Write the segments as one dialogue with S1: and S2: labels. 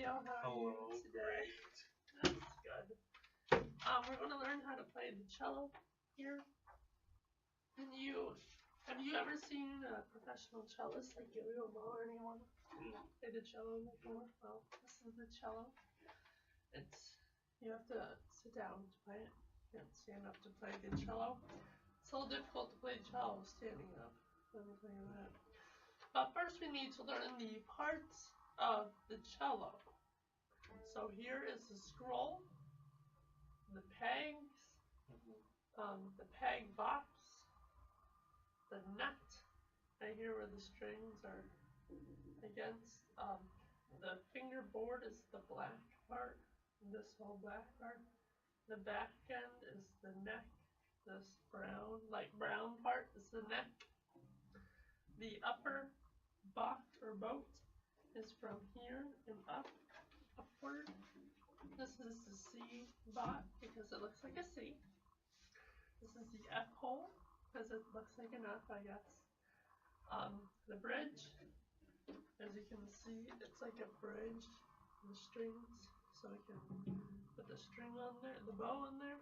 S1: How are you today?
S2: Great.
S1: That's good. We're going to learn how to play the cello here. And have you ever seen a professional cellist like Yo-Yo Ma or anyone play the cello before? Well, this is the cello. You have to sit down to play it. You have to stand up to play the cello. It's a little difficult to play cello standing up. Let me tell you that. But first we need to learn the parts of the cello. So here is the scroll, the pegs, the peg box, the nut, right here where the strings are against. The fingerboard is the black part, this whole black part. The back end is the neck, this light brown part is the neck. The upper box or boat is from here and upward. This is the C bot because it looks like a C. This is the F hole because it looks like an F, I guess. The bridge, as you can see, it's like a bridge, the strings, so we can put the string on there, the bow on there.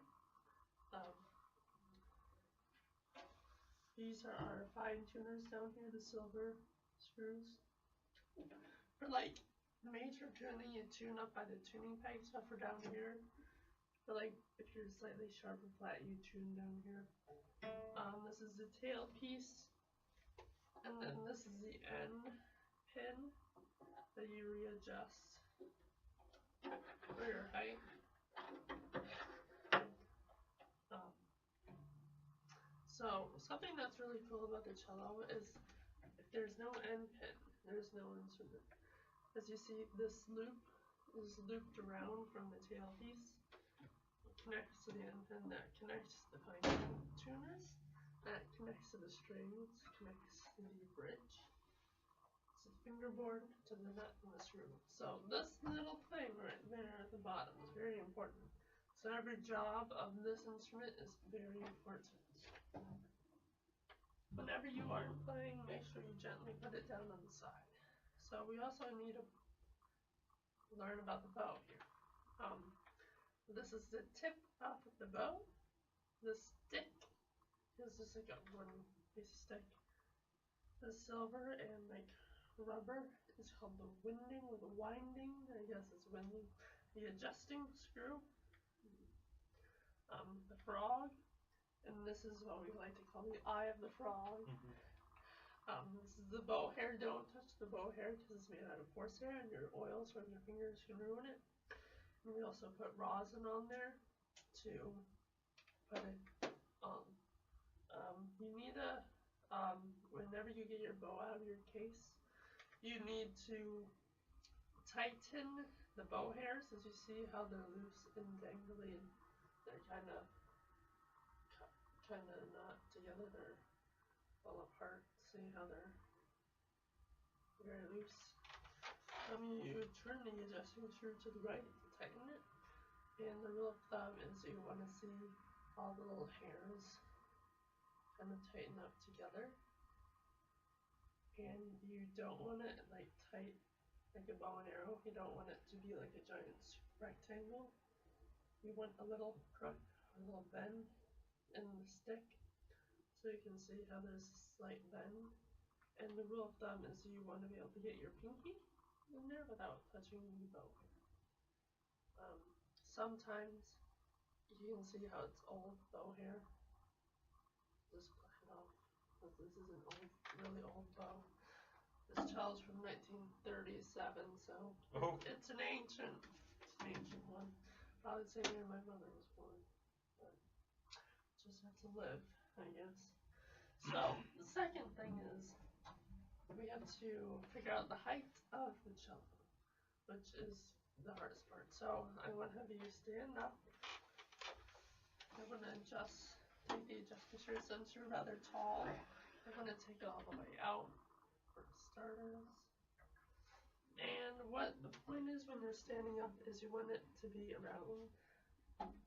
S1: These are our fine tuners down here, the silver screws. For like major tuning, you tune up by the tuning peg, so for down here. For like if you're slightly sharp or flat, you tune down here. This is the tail piece, and then this is the end pin that you readjust for your height. So something that's really cool about the cello is if there's no end pin, there's no instrument. As you see, this loop is looped around from the tail piece. It connects to the end pin, that connects to the fine tuners, that connects to the strings, connects to the bridge, to the fingerboard, to the nut and the screw. So this little thing right there at the bottom is very important. So every job of this instrument is very important. Whenever you are playing, make sure you gently put it down on the side. So we also need to learn about the bow here. This is the tip off of the bow. The stick is just like a one piece of stick. The silver and like rubber is called the winding or the winding. I guess it's winding. The adjusting screw. The frog. And this is what we like to call the eye of the frog. This is the bow hair. Don't touch the bow hair because it's made out of horsehair and your oils from your fingers can ruin it. And we also put rosin on there to put it on. You need whenever you get your bow out of your case, you need to tighten the bow hairs. As you see how they're loose and dangly and they're kind of not together, they're fall apart. See how they're very loose. You turn the adjusting screw to the right to tighten it, and the rule of thumb is you want to see all the little hairs kind of tighten up together, and you don't want it like tight like a bow and arrow. You don't want it to be like a giant rectangle. You want a little crook, a little bend in the stick, so you can see how there's a slight bend. And the rule of thumb is you want to be able to get your pinky in there without touching the bow hair. Sometimes you can see how it's old bow hair. Just pluck it off, because this is an really old bow. This cello's from 1937, so it's an ancient one. I would say when my mother was born, but just have to live, I guess. So the second thing is we have to figure out the height of the cello, which is the hardest part. So I'm going to have you stand up. I'm going to take the adjusting screw since you're rather tall. I'm going to take it all the way out for starters. And what the point is when you're standing up is you want it to be around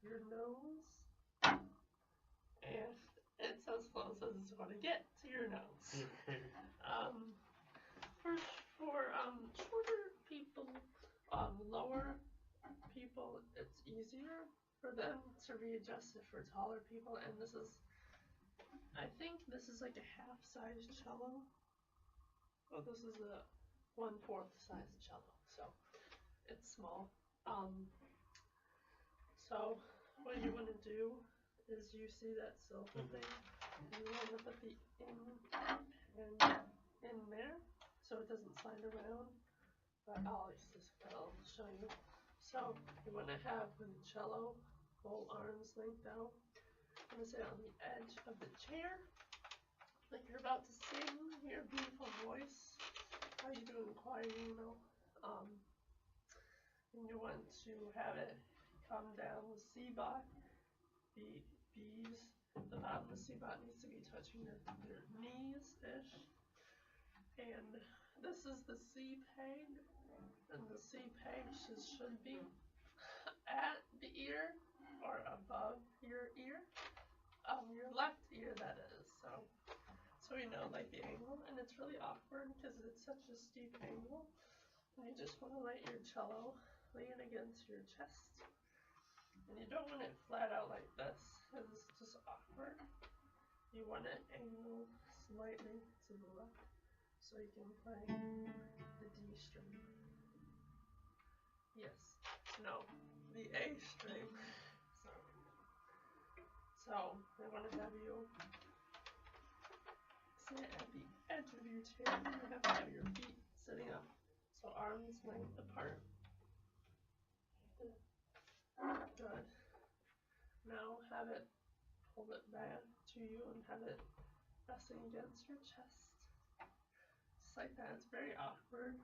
S1: your nose. And it's as close as it's going to get to your nose. For shorter people, people, it's easier for them to readjust it for taller people. And this is, I think this is like a half-size cello. Oh, this is a 1/4 size cello, so it's small. So what you want to do is you see that silver thing, and you want to put the in there so it doesn't slide around. But I'll show you. So you want to have the cello whole arm's length out. You want to sit on the edge of the chair, like you're about to sing your beautiful voice. How you doing choir, you know? And you want to have it come down the C bot, B's. The bottom of the C bot needs to be touching your knees-ish. And this is the C peg, and the C peg should be at the ear or above your ear, your left ear that is. So you know like the angle, and it's really awkward because it's such a steep angle. And you just want to let your cello lean against your chest. And you don't want it flat out like this, because it's just awkward. You want it angle slightly to the left, so you can play the D string. Yes, no, the A string. So I want to have you sit at the edge of your chair. You have to have your feet sitting up, so arms length apart. Good. Now have it, hold it back to you and have it pressing against your chest. Just like that. It's very awkward.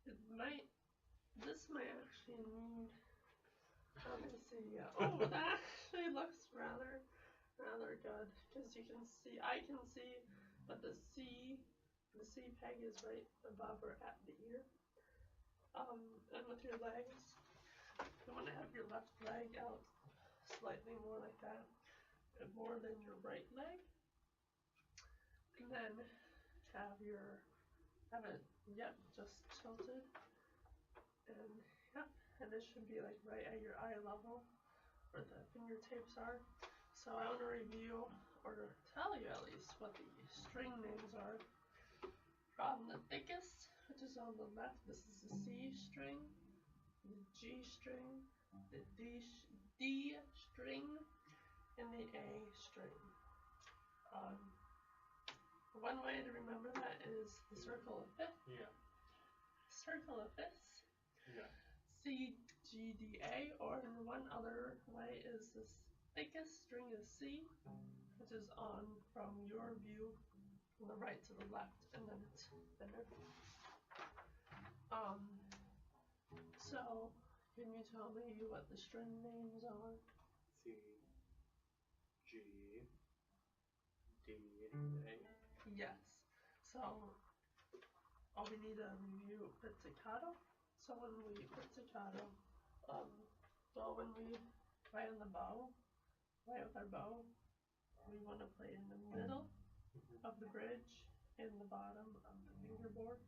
S1: This might actually need, let me see, oh, that actually looks rather good, because you can see, I can see, but the C peg is right above or at the ear. And with your legs, you want to have your left leg out slightly more like that, more than your right leg. And then have it, just tilted. And and it should be like right at your eye level where the fingertips are. So I want to review, or tell you at least, what the string names are. From the thickest, which is on the left, this is the C string, the G string, the D string, and the A string. One way to remember that is the circle of fifths. Yeah. Circle of fifths. Yeah. C, G, D, A, or one other way is the thickest string is C, which is on from your view from the right to the left, and then it's thinner. So can you tell me what the string names are? C, G, D, A. Yes. So we need to review pizzicato. So when we pizzicato, when we play on the bow, play with our bow, we want to play in the middle of the bridge and the bottom of the fingerboard.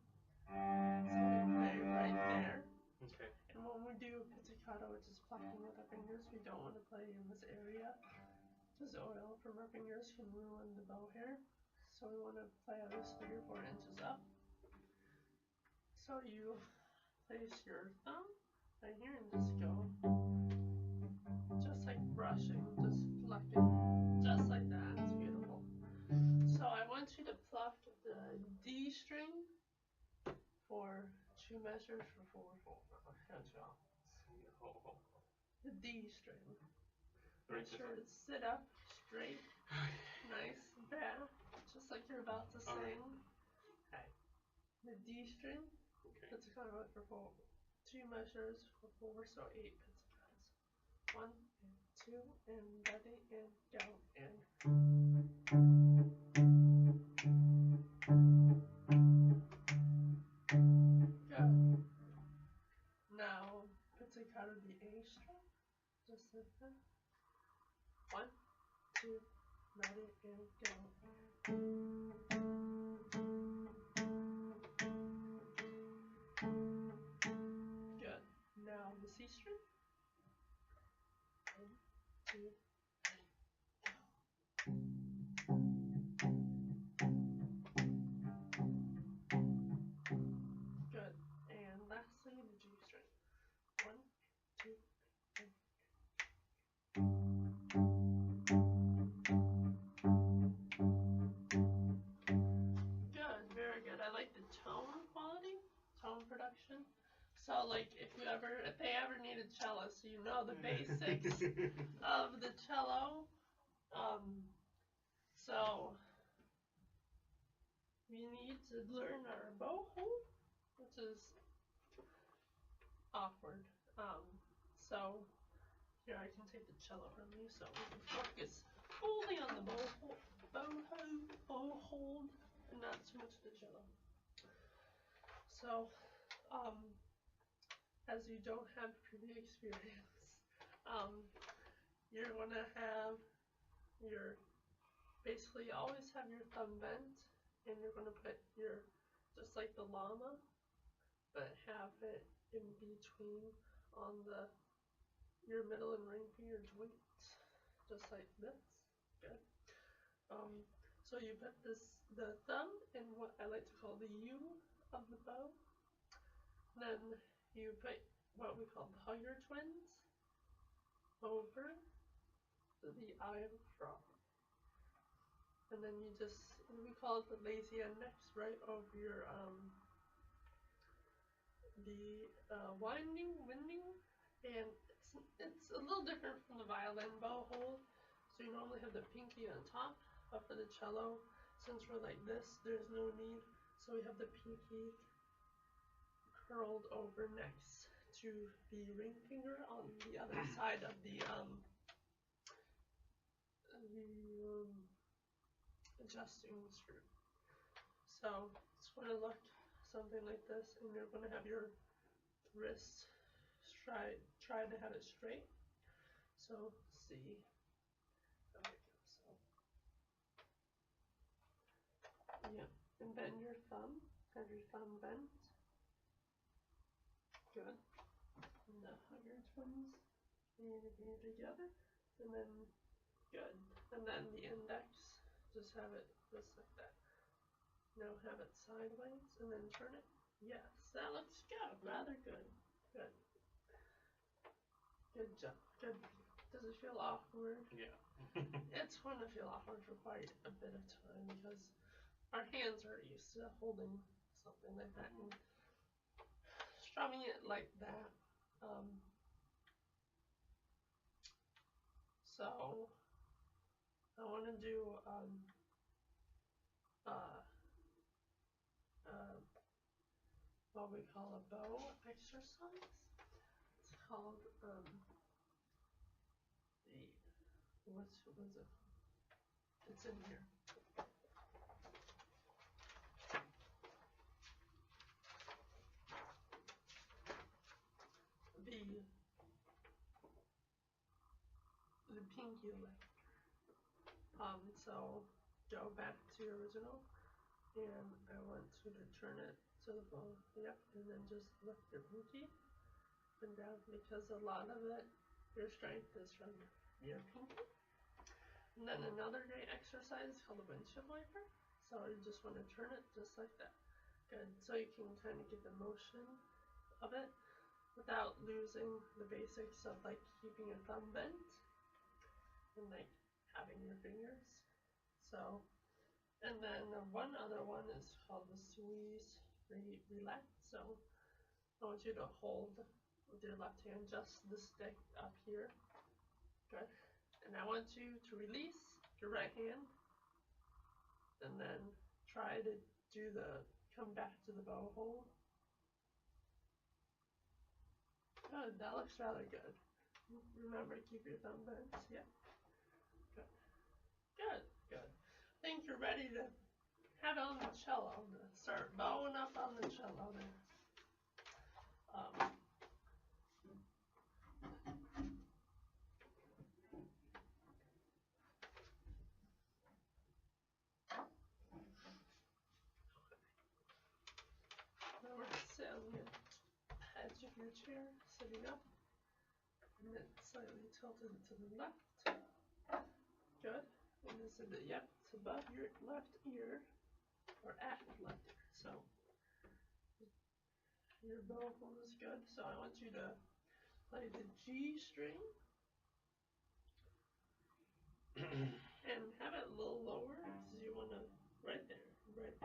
S1: So we play right there. Okay. And when we do pizzicato, which is plucking with our fingers, we don't want to play in this area, because oil from our fingers can ruin the bow hair. So we want to play at least 3 or 4 inches up. So you place your thumb right here and just go, just like brushing, just plucking, just like that. It's beautiful. So I want you to pluck the D string for 2 measures for 4/4. The D string. Make sure to sit up straight, nice back, just like you're about to sing. Okay. The D string. Okay. Pizzicato for 2 measures for 4, so 8 pizzicatos. 1 and 2 and ready and go and. Good. Now pizzicato the A string, just like that. 1, 2, ready and go. string. 1, 2, 3, go. Good. And lastly, the G string. 1, 2, 3. Good, very good. I like the tone quality, tone production. So like if they ever need a cello, so you know the basics of the cello. So we need to learn our bow hold, which is awkward. So here I can take the cello from you, so we can focus only on the bow hold, and not too much the cello. So, as you don't have previous experience, you're gonna have your basically always have your thumb bent, and you're gonna put your just like the llama, but have it in between on your middle and ring finger joints, just like this. Good. So you put the thumb in what I like to call the U of the bow. Then you put what we call the hugger twins over the eye of the frog. And then we call it the lazy index right over your winding, and it's a little different from the violin bow hold. So you normally have the pinky on top, but for the cello, since we're like this, there's no need. So we have the pinky curled over next to the ring finger on the other side of the adjusting screw. So it's going to look something like this, and you're going to have your wrist try to have it straight. So see. Okay, so yeah, and bend your thumb. Have your thumb bent. Good. And the hugger twins and together, and then good. And then the index, just have it just like that. Now have it sideways, and then turn it. Yes, that looks good. Rather good. Good. Good job. Good. Does it feel awkward?
S2: Yeah.
S1: It's going to feel awkward for quite a bit of time because our hands are used to holding something like that and strumming it like that. So I want to do what we call a bow exercise. It's called what was it? It's in here. The pinky leg. So go back to your original, and I want you to turn it to the bone. Yep, and then just lift your pinky and down because a lot of it, your strength is from your pinky. And then another great exercise is called the windshield wiper. So you just want to turn it just like that. Good. So you can kind of get the motion of it without losing the basics of like keeping your thumb bent and like having your fingers. So, and then one other one is called the squeeze relax. So I want you to hold with your left hand just the stick up here. Good. And I want you to release your right hand and then try to come back to the bow hold. Good, that looks rather good. Remember to keep your thumb bent. Yeah. Good. Good, good. I think you're ready to have it on the cello, to start bowing up on the cello there. Remember to sit on the edge of your chair, sitting up. And then slightly tilted to the left. Good. And this is the, yep, it's above your left ear, or at your left ear. So your bow is good. So I want you to play the G string and have it a little lower because you want to, right there, right there.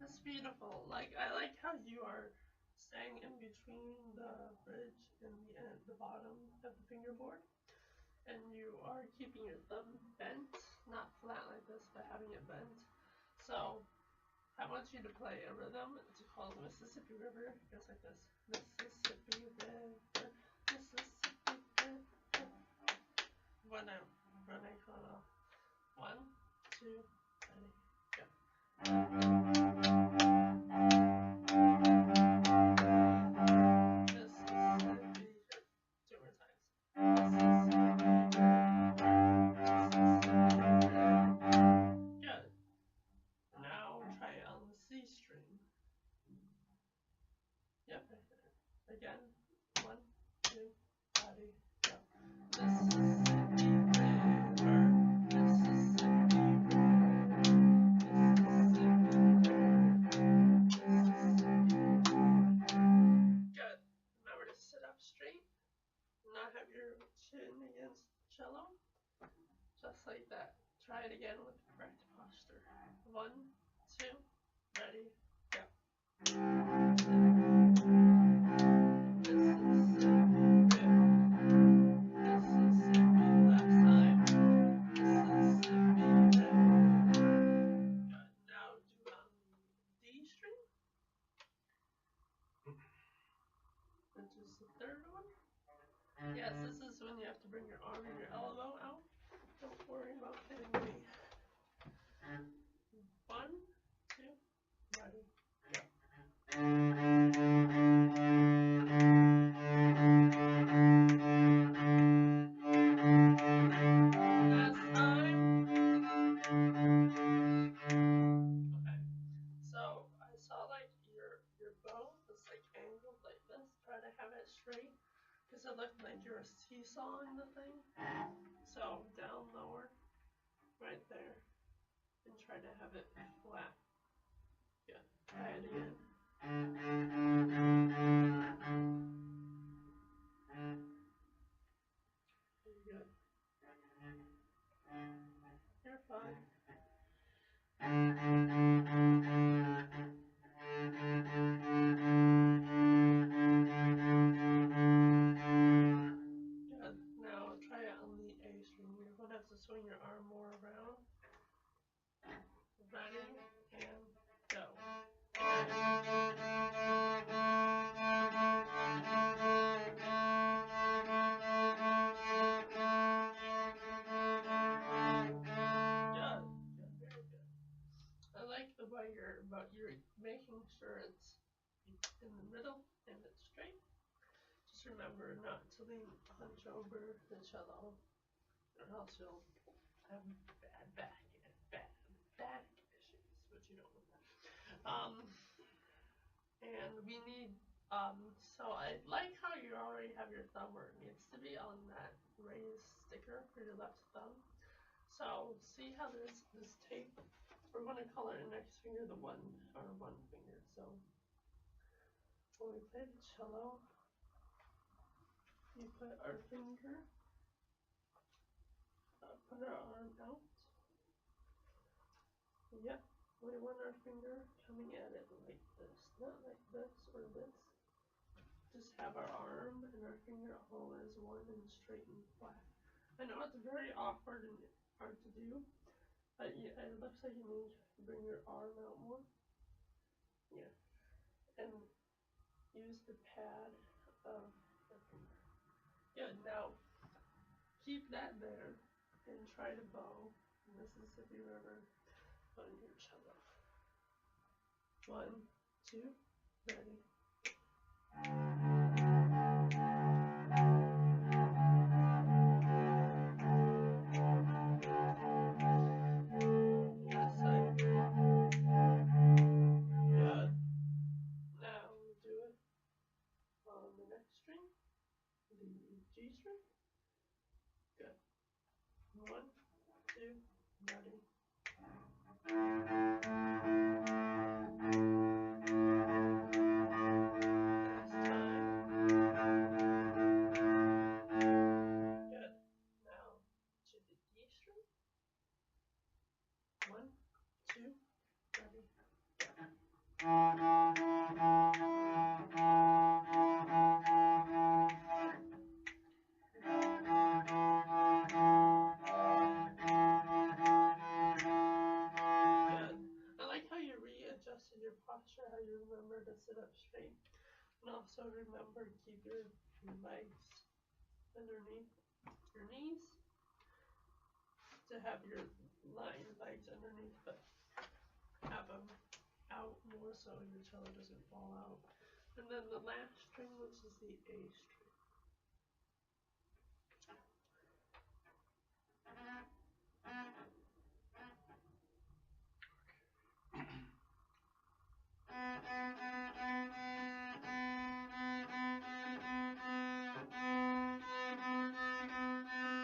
S1: That's beautiful. Like, I like how you are staying in between the bridge and the end, the bottom of the fingerboard, and you are keeping your thumb bent, not flat like this, but having it bent. So I want you to play a rhythm. It's called Mississippi River. It goes like this: Mississippi River, Mississippi River. When I count off 1, 2, 3, go. Mississippi, 2 more times. Mississippi River, good. Now try it on the C string. Yep, again. 1, 2, ready, go. Mississippi River, Mississippi River, Mississippi River. Good. Remember to sit up straight, not have your chin against the cello. Just like that. Try it again with correct posture. 1, 2, ready, go. Third one? Yes, this is when you have to bring your arm and your elbow out. Don't worry about hitting me. 1, 2, ready, go. Last time. Okay. So I saw like your bow was like angled like this. Try to have it straight. Because it looked like you were seesawing the thing. So down lower, right there, and try to have it flat. Good. Try it again. Good. You're fine. Good. Now try it on the A string. You're going to have to swing your arm more around. Ready, and go. Good. Good. Very good. I like the way you're making sure it's in the middle and it's straight. Just remember not to hunch over the cello, or else you'll have bad back issues, which you don't want that. And we need, so I like how you already have your thumb where it needs to be on that raised sticker for your left thumb. So see how there's this tape? We're going to color the next finger the one finger. So when we play the cello, we put our finger, put our arm out. Yep, we want our finger coming at it like this, not like this or this. Just have our arm and our finger all as one and straight and flat. I know it's very awkward and hard to do, but yeah, it looks like you need to bring your arm out more. Yeah, and use the pad of the finger. Good, now keep that there and try to bow Mississippi River on your cello. 1, 2, ready. Last time. Good. 2, ready. Good. I like how you readjusted your posture, how you remember to sit up straight. And also remember to keep your legs underneath your knees. To have your legs underneath, but have them out more so your cello doesn't fall out. And then the last string, which is the A string.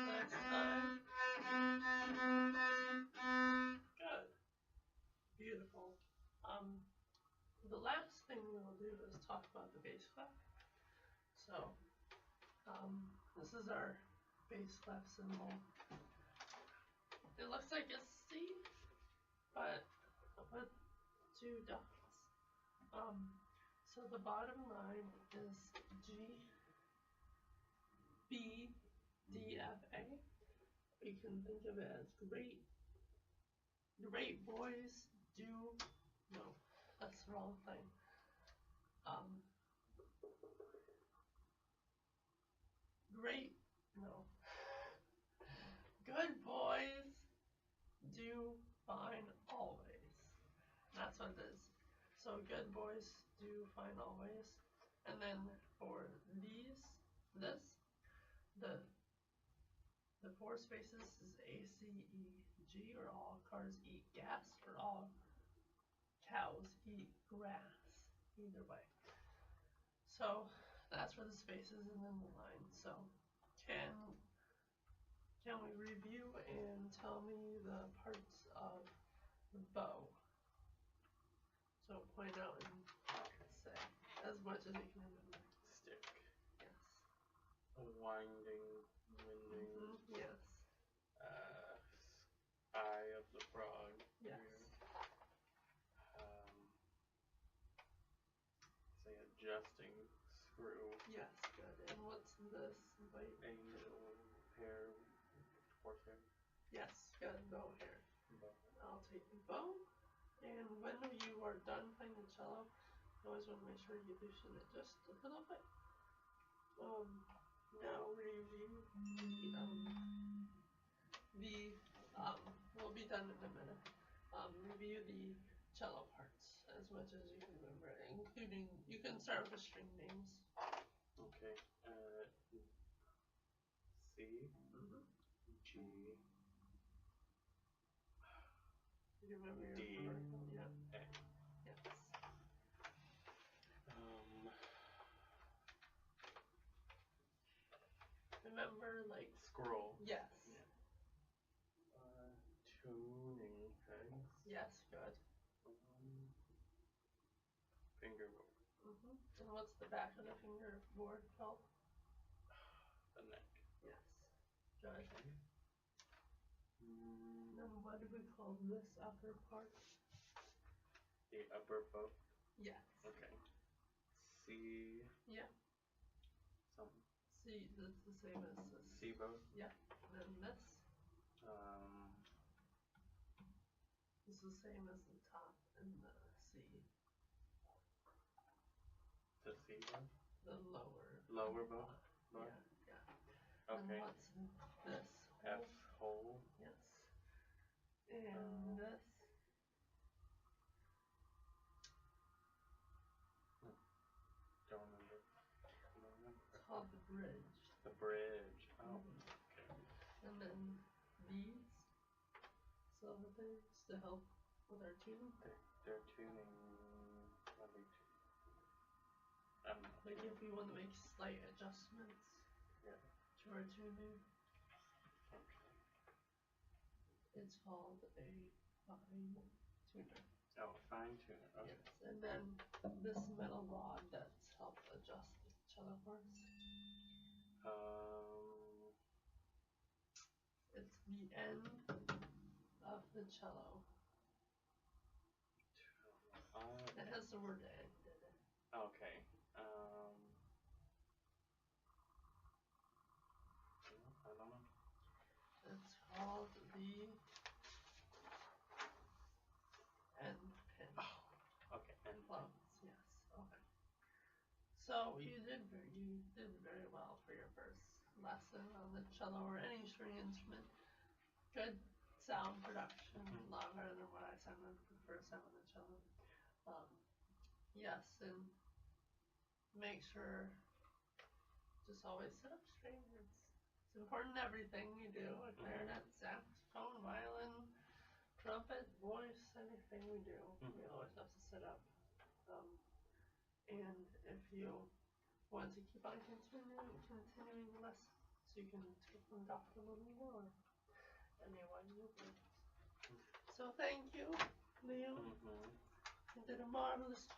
S1: Last time. Good. Beautiful. The last thing we'll do is talk about the bass clef. So, this is our bass clef symbol. It looks like it's C, but I'll put 2 dots. So the bottom line is G, B, D, F, A. You can think of it as great boys do, no, that's the wrong thing. Good boys do fine always. That's what it is. So good boys do fine always. And then for the 4 spaces is A, C, E, G, or all cars eat gas, or all cows eat grass. Either way. So that's for the spaces and then the line. So can we review and tell me the parts of the bow? So point out and say as much as you can remember.
S2: Stick.
S1: Yes.
S2: Winding.
S1: Yes.
S2: Eye of the frog.
S1: Yes.
S2: Say adjusting screw.
S1: Yes, good. And what's this?
S2: Angel hair. Horsehair.
S1: Yes, good. Bow hair. I'll take the bow. And when you are done playing the cello, you always want to make sure you loosen it just a little bit. Now review we'll be done in a minute. Review the cello parts as much as you can remember, including, you can start with the string names.
S2: Okay. C. G.
S1: You remember your
S2: D.
S1: yeah.
S2: A.
S1: Yes. Remember, like,
S2: scroll.
S1: Yes.
S2: Yeah. Tuning pegs.
S1: Yes, good.
S2: Fingerboard.
S1: And what's the back of the fingerboard called?
S2: The neck.
S1: Yes. Good.
S2: Okay.
S1: And what do we call this upper part?
S2: The upper bow.
S1: Yes.
S2: Okay. C.
S1: Yeah.
S2: Something.
S1: C, that's the same as this.
S2: C bow.
S1: Yeah. And then this. It's the same as the top and the C.
S2: The C bow?
S1: The lower.
S2: Lower bow?
S1: Yeah, yeah.
S2: Okay.
S1: And what's this?
S2: F hole.
S1: Yes. And this?
S2: Don't remember.
S1: It's called the bridge.
S2: The bridge. Oh. Okay.
S1: And then these silver things to help with our tuning.
S2: They're tuning. What are they tuning? I'm not
S1: Like
S2: tuning.
S1: if we want to make slight adjustments to our tuning.
S2: Okay.
S1: It's called a fine tuner.
S2: Oh, fine tuner. Okay.
S1: Yes. And then this metal rod that's helped adjust the cello parts. It's the end of the cello. has the word ended.
S2: Okay. I don't know.
S1: It's called the end pin.
S2: Oh, okay. And
S1: Close, yes. Okay. So you did very well for your first lesson on the cello or any string instrument. Good sound production, a lot better than what I sounded the first time on the cello. Yes, and make sure just always sit up straight. It's important in everything you do. Clarinet, saxophone, violin, trumpet, voice, anything we do, we always have to sit up. And if you want to keep on continuing the lesson, so you can take from Dr. Molina or anyone you want. So thank you, Leo. You did a marvelous job.